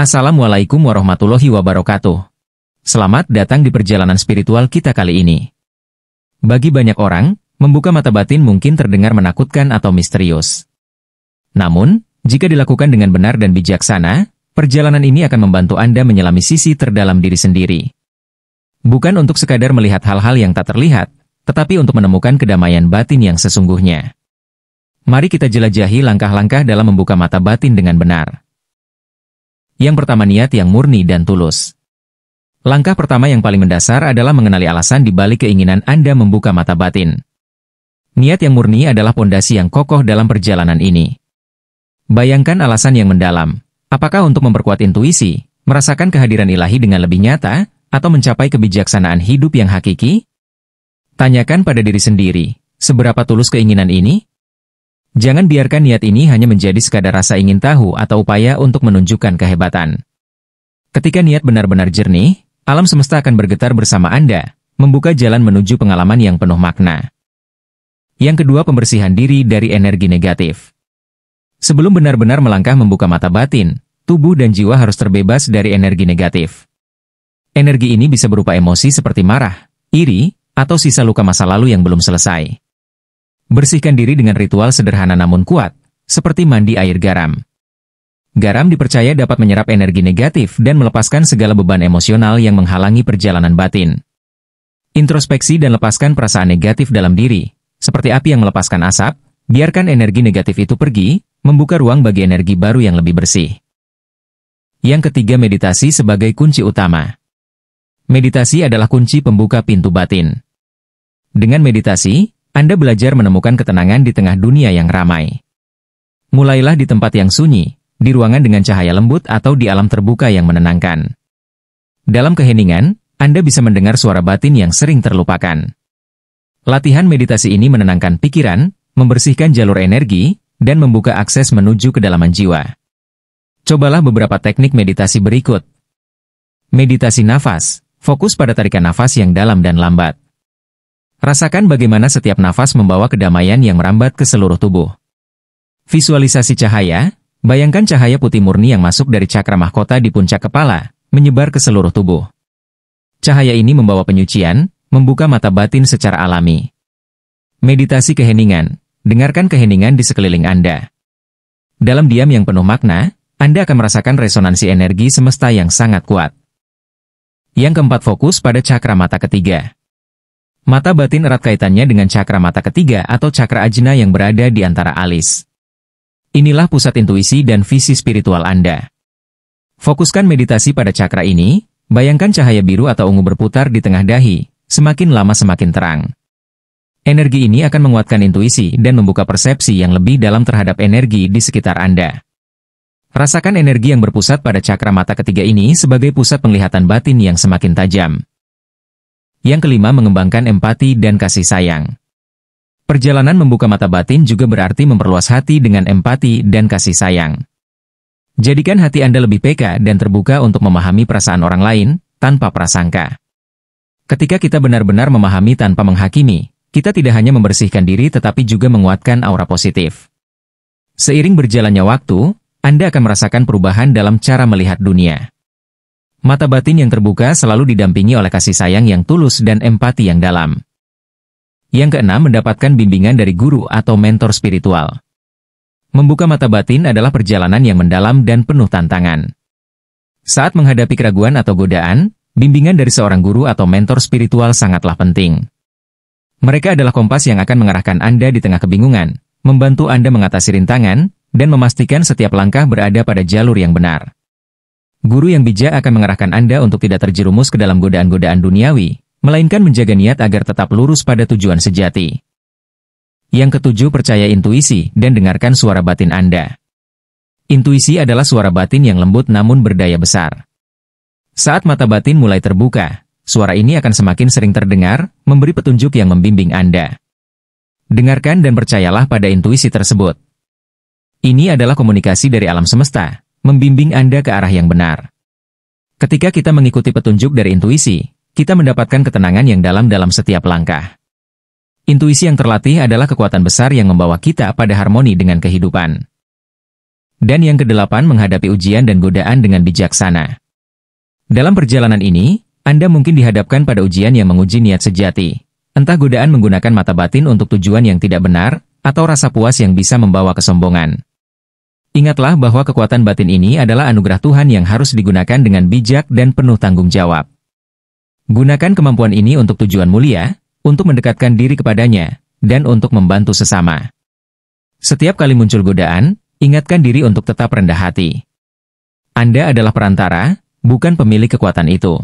Assalamualaikum warahmatullahi wabarakatuh. Selamat datang di perjalanan spiritual kita kali ini. Bagi banyak orang, membuka mata batin mungkin terdengar menakutkan atau misterius. Namun, jika dilakukan dengan benar dan bijaksana, perjalanan ini akan membantu Anda menyelami sisi terdalam diri sendiri. Bukan untuk sekadar melihat hal-hal yang tak terlihat, tetapi untuk menemukan kedamaian batin yang sesungguhnya. Mari kita jelajahi langkah-langkah dalam membuka mata batin dengan benar. Yang pertama, niat yang murni dan tulus. Langkah pertama yang paling mendasar adalah mengenali alasan di balik keinginan Anda membuka mata batin. Niat yang murni adalah pondasi yang kokoh dalam perjalanan ini. Bayangkan alasan yang mendalam. Apakah untuk memperkuat intuisi, merasakan kehadiran ilahi dengan lebih nyata, atau mencapai kebijaksanaan hidup yang hakiki? Tanyakan pada diri sendiri, seberapa tulus keinginan ini? Jangan biarkan niat ini hanya menjadi sekadar rasa ingin tahu atau upaya untuk menunjukkan kehebatan. Ketika niat benar-benar jernih, alam semesta akan bergetar bersama Anda, membuka jalan menuju pengalaman yang penuh makna. Yang kedua, pembersihan diri dari energi negatif. Sebelum benar-benar melangkah membuka mata batin, tubuh dan jiwa harus terbebas dari energi negatif. Energi ini bisa berupa emosi seperti marah, iri, atau sisa luka masa lalu yang belum selesai. Bersihkan diri dengan ritual sederhana namun kuat, seperti mandi air garam. Garam dipercaya dapat menyerap energi negatif dan melepaskan segala beban emosional yang menghalangi perjalanan batin. Introspeksi dan lepaskan perasaan negatif dalam diri, seperti api yang melepaskan asap, biarkan energi negatif itu pergi, membuka ruang bagi energi baru yang lebih bersih. Yang ketiga, meditasi sebagai kunci utama. Meditasi adalah kunci pembuka pintu batin. Dengan meditasi, Anda belajar menemukan ketenangan di tengah dunia yang ramai. Mulailah di tempat yang sunyi, di ruangan dengan cahaya lembut atau di alam terbuka yang menenangkan. Dalam keheningan, Anda bisa mendengar suara batin yang sering terlupakan. Latihan meditasi ini menenangkan pikiran, membersihkan jalur energi, dan membuka akses menuju kedalaman jiwa. Cobalah beberapa teknik meditasi berikut. Meditasi nafas, fokus pada tarikan nafas yang dalam dan lambat. Rasakan bagaimana setiap nafas membawa kedamaian yang merambat ke seluruh tubuh. Visualisasi cahaya, bayangkan cahaya putih murni yang masuk dari cakra mahkota di puncak kepala, menyebar ke seluruh tubuh. Cahaya ini membawa penyucian, membuka mata batin secara alami. Meditasi keheningan, dengarkan keheningan di sekeliling Anda. Dalam diam yang penuh makna, Anda akan merasakan resonansi energi semesta yang sangat kuat. Yang keempat, fokus pada cakra mata ketiga. Mata batin erat kaitannya dengan cakra mata ketiga atau cakra ajna yang berada di antara alis. Inilah pusat intuisi dan visi spiritual Anda. Fokuskan meditasi pada cakra ini, bayangkan cahaya biru atau ungu berputar di tengah dahi, semakin lama semakin terang. Energi ini akan menguatkan intuisi dan membuka persepsi yang lebih dalam terhadap energi di sekitar Anda. Rasakan energi yang berpusat pada cakra mata ketiga ini sebagai pusat penglihatan batin yang semakin tajam. Yang kelima, mengembangkan empati dan kasih sayang. Perjalanan membuka mata batin juga berarti memperluas hati dengan empati dan kasih sayang. Jadikan hati Anda lebih peka dan terbuka untuk memahami perasaan orang lain, tanpa prasangka. Ketika kita benar-benar memahami tanpa menghakimi, kita tidak hanya membersihkan diri tetapi juga menguatkan aura positif. Seiring berjalannya waktu, Anda akan merasakan perubahan dalam cara melihat dunia. Mata batin yang terbuka selalu didampingi oleh kasih sayang yang tulus dan empati yang dalam. Yang keenam, mendapatkan bimbingan dari guru atau mentor spiritual. Membuka mata batin adalah perjalanan yang mendalam dan penuh tantangan. Saat menghadapi keraguan atau godaan, bimbingan dari seorang guru atau mentor spiritual sangatlah penting. Mereka adalah kompas yang akan mengarahkan Anda di tengah kebingungan, membantu Anda mengatasi rintangan, dan memastikan setiap langkah berada pada jalur yang benar. Guru yang bijak akan mengarahkan Anda untuk tidak terjerumus ke dalam godaan-godaan duniawi, melainkan menjaga niat agar tetap lurus pada tujuan sejati. Yang ketujuh, percaya intuisi dan dengarkan suara batin Anda. Intuisi adalah suara batin yang lembut namun berdaya besar. Saat mata batin mulai terbuka, suara ini akan semakin sering terdengar, memberi petunjuk yang membimbing Anda. Dengarkan dan percayalah pada intuisi tersebut. Ini adalah komunikasi dari alam semesta, membimbing Anda ke arah yang benar. Ketika kita mengikuti petunjuk dari intuisi, kita mendapatkan ketenangan yang dalam setiap langkah. Intuisi yang terlatih adalah kekuatan besar yang membawa kita pada harmoni dengan kehidupan. Dan yang kedelapan, menghadapi ujian dan godaan dengan bijaksana. Dalam perjalanan ini, Anda mungkin dihadapkan pada ujian yang menguji niat sejati. Entah godaan menggunakan mata batin untuk tujuan yang tidak benar, atau rasa puas yang bisa membawa kesombongan. Ingatlah bahwa kekuatan batin ini adalah anugerah Tuhan yang harus digunakan dengan bijak dan penuh tanggung jawab. Gunakan kemampuan ini untuk tujuan mulia, untuk mendekatkan diri kepadanya, dan untuk membantu sesama. Setiap kali muncul godaan, ingatkan diri untuk tetap rendah hati. Anda adalah perantara, bukan pemilik kekuatan itu.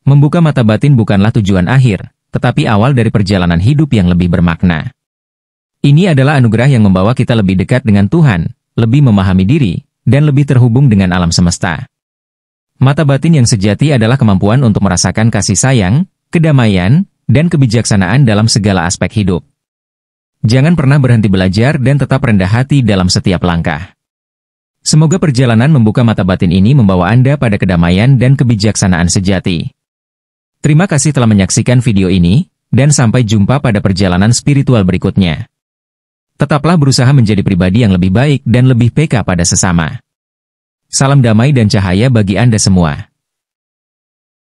Membuka mata batin bukanlah tujuan akhir, tetapi awal dari perjalanan hidup yang lebih bermakna. Ini adalah anugerah yang membawa kita lebih dekat dengan Tuhan, lebih memahami diri, dan lebih terhubung dengan alam semesta. Mata batin yang sejati adalah kemampuan untuk merasakan kasih sayang, kedamaian, dan kebijaksanaan dalam segala aspek hidup. Jangan pernah berhenti belajar dan tetap rendah hati dalam setiap langkah. Semoga perjalanan membuka mata batin ini membawa Anda pada kedamaian dan kebijaksanaan sejati. Terima kasih telah menyaksikan video ini, dan sampai jumpa pada perjalanan spiritual berikutnya. Tetaplah berusaha menjadi pribadi yang lebih baik dan lebih peka pada sesama. Salam damai dan cahaya bagi Anda semua.